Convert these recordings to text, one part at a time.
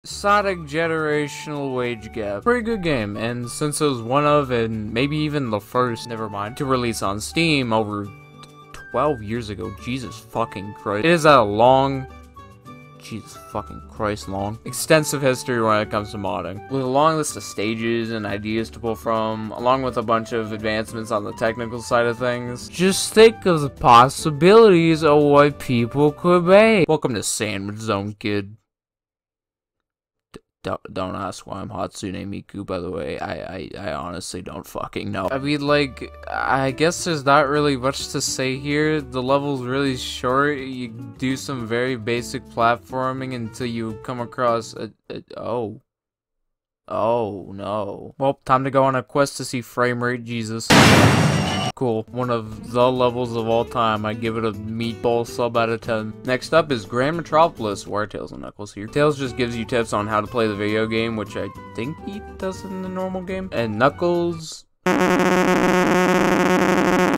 Sonic Generational Wage Gap. Pretty good game, and since it was one of, and maybe even the first, never mind, to release on Steam over 12 years ago, Jesus fucking Christ. It is a long, Jesus fucking Christ long, extensive history when it comes to modding. With a long list of stages and ideas to pull from, along with a bunch of advancements on the technical side of things. Just think of the possibilities of what people could make. Welcome to Sandwich Zone, kid. Don't ask why I'm Hatsune Miku, by the way. I honestly don't fucking know. I mean, like, I guess there's not really much to say here. The level's really short. You do some very basic platforming until you come across oh no. Well, time to go on a quest to see frame rate Jesus. Cool. One of the levels of all time. I give it a meatball sub out of 10. Next up is Grand Metropolis. Why are Tails and Knuckles here? Tails just gives you tips on how to play the video game, which I think he does in the normal game. And Knuckles,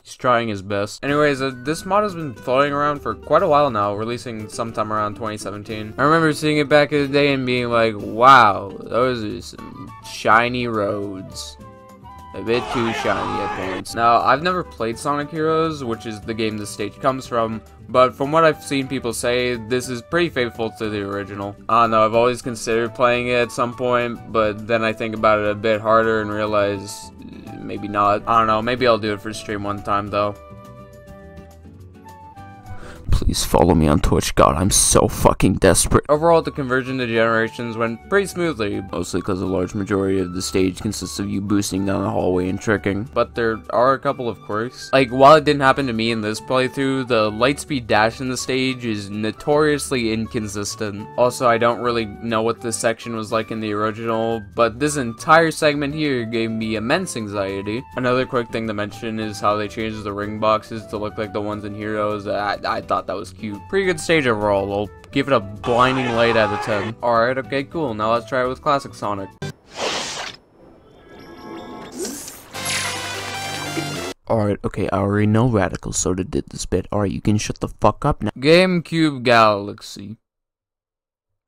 he's trying his best. Anyways, this mod has been floating around for quite a while now, releasing sometime around 2017. I remember seeing it back in the day and being like, wow, those are some shiny roads. A bit too shiny at points. Now, I've never played Sonic Heroes, which is the game this stage comes from, but from what I've seen people say, this is pretty faithful to the original. I don't know, I've always considered playing it at some point, but then I think about it a bit harder and realize maybe not. I don't know, maybe I'll do it for stream one time though. Please follow me on Twitch, God, I'm so fucking desperate. Overall, the conversion to generations went pretty smoothly, mostly because a large majority of the stage consists of you boosting down the hallway and tricking. But there are a couple of quirks. Like, while it didn't happen to me in this playthrough, the lightspeed dash in the stage is notoriously inconsistent. Also, I don't really know what this section was like in the original, but this entire segment here gave me immense anxiety. Another quick thing to mention is how they changed the ring boxes to look like the ones in Heroes. I thought that was cute. Pretty good stage overall. I'll give it a blinding light out of 10. Alright, okay, cool. Now let's try it with Classic Sonic. Alright, okay, I already know Radical Soda did this bit. Alright, you can shut the fuck up now. GameCube Galaxy.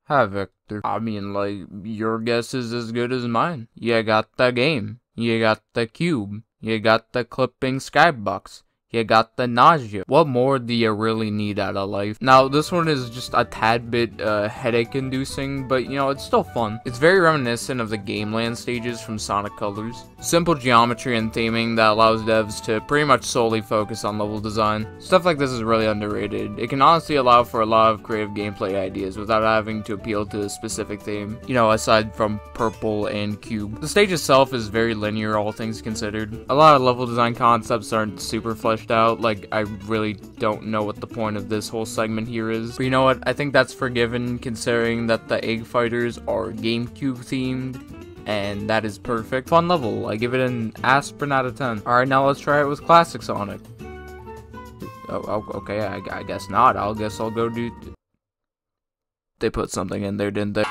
Hi, Victor. I mean, like, your guess is as good as mine. You got the game. You got the cube. You got the clipping skybox. You got the nausea. What more do you really need out of life? Now, this one is just a tad bit headache-inducing, but you know, it's still fun. It's very reminiscent of the Game Land stages from Sonic Colors. Simple geometry and theming that allows devs to pretty much solely focus on level design. Stuff like this is really underrated. It can honestly allow for a lot of creative gameplay ideas without having to appeal to a specific theme, you know, aside from purple and cube. The stage itself is very linear, all things considered. A lot of level design concepts aren't super fleshed out. Like, I really don't know what the point of this whole segment here is. But you know what? I think that's forgiven considering that the egg fighters are GameCube themed, and that is perfect. Fun level. I give it an aspirin out of 10. Alright, now let's try it with Classic Sonic. Oh, okay, I guess not. I'll go do... They put something in there, didn't they?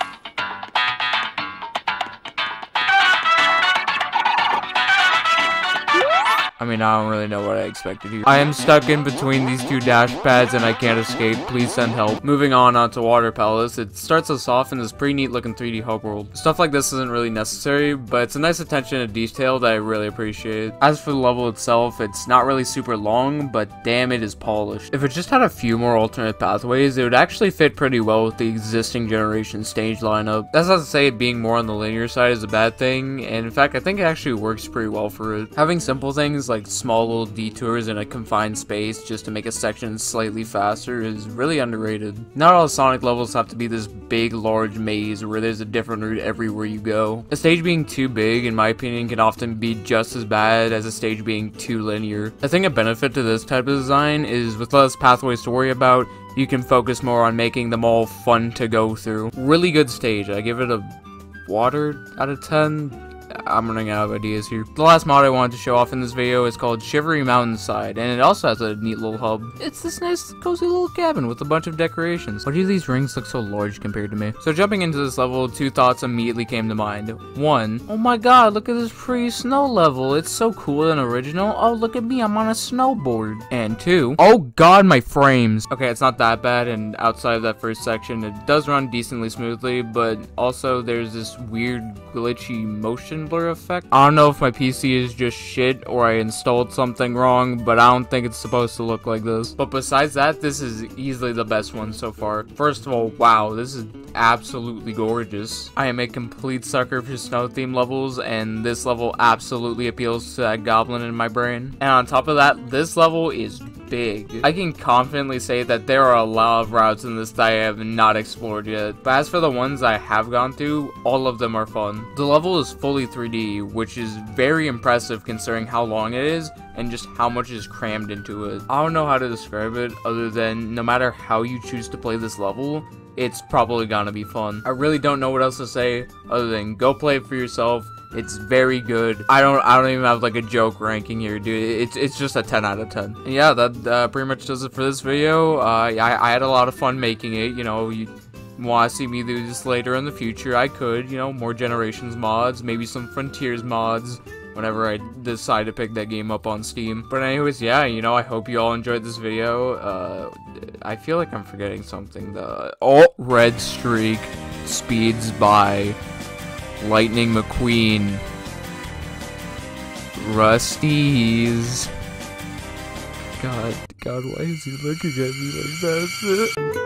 I mean, I don't really know what I expected here. I am stuck in between these two dash pads and I can't escape. Please send help. Moving on onto Water Palace. It starts us off in this pretty neat looking 3D hub world. Stuff like this isn't really necessary, but it's a nice attention to detail that I really appreciate. As for the level itself, it's not really super long, but damn, it is polished. If it just had a few more alternate pathways, it would actually fit pretty well with the existing generation stage lineup. That's not to say it being more on the linear side is a bad thing, and in fact, I think it actually works pretty well for it. Having simple things like small little detours in a confined space just to make a section slightly faster is really underrated. Not all Sonic levels have to be this big, large maze where there's a different route everywhere you go. A stage being too big, in my opinion, can often be just as bad as a stage being too linear. I think a benefit to this type of design is with less pathways to worry about, you can focus more on making them all fun to go through. Really good stage. I give it a water out of 10. I'm running out of ideas here. The last mod I wanted to show off in this video is called Shivery Mountainside, and it also has a neat little hub. It's this nice, cozy little cabin with a bunch of decorations. Why do these rings look so large compared to me? So jumping into this level, two thoughts immediately came to mind. One, oh my god, look at this pretty snow level. It's so cool and original. Oh, look at me, I'm on a snowboard. And two, oh god, my frames. Okay, it's not that bad, and outside of that first section, it does run decently smoothly, but also there's this weird glitchy motion blur effect. I don't know if my PC is just shit or I installed something wrong, but I don't think it's supposed to look like this. But besides that, this is easily the best one so far. First of all, wow, this is absolutely gorgeous. I am a complete sucker for snow theme levels, and this level absolutely appeals to that goblin in my brain. And on top of that, this level is big. I can confidently say that there are a lot of routes in this that I have not explored yet, but as for the ones I have gone through, all of them are fun. The level is fully 3D, which is very impressive considering how long it is and just how much is crammed into it. I don't know how to describe it other than no matter how you choose to play this level, it's probably gonna be fun. I really don't know what else to say other than go play it for yourself. It's very good. I don't even have like a joke ranking here, dude. It's just a 10 out of 10. And yeah, that pretty much does it for this video. I had a lot of fun making it. You know, you want to see me do this later in the future, I could. You know, more Generations mods, maybe some Frontiers mods, whenever I decide to pick that game up on Steam. But anyways, yeah, you know, I hope you all enjoyed this video. I feel like I'm forgetting something. Red Streak speeds by Lightning McQueen. Rusty's. God, why is he looking at me like that?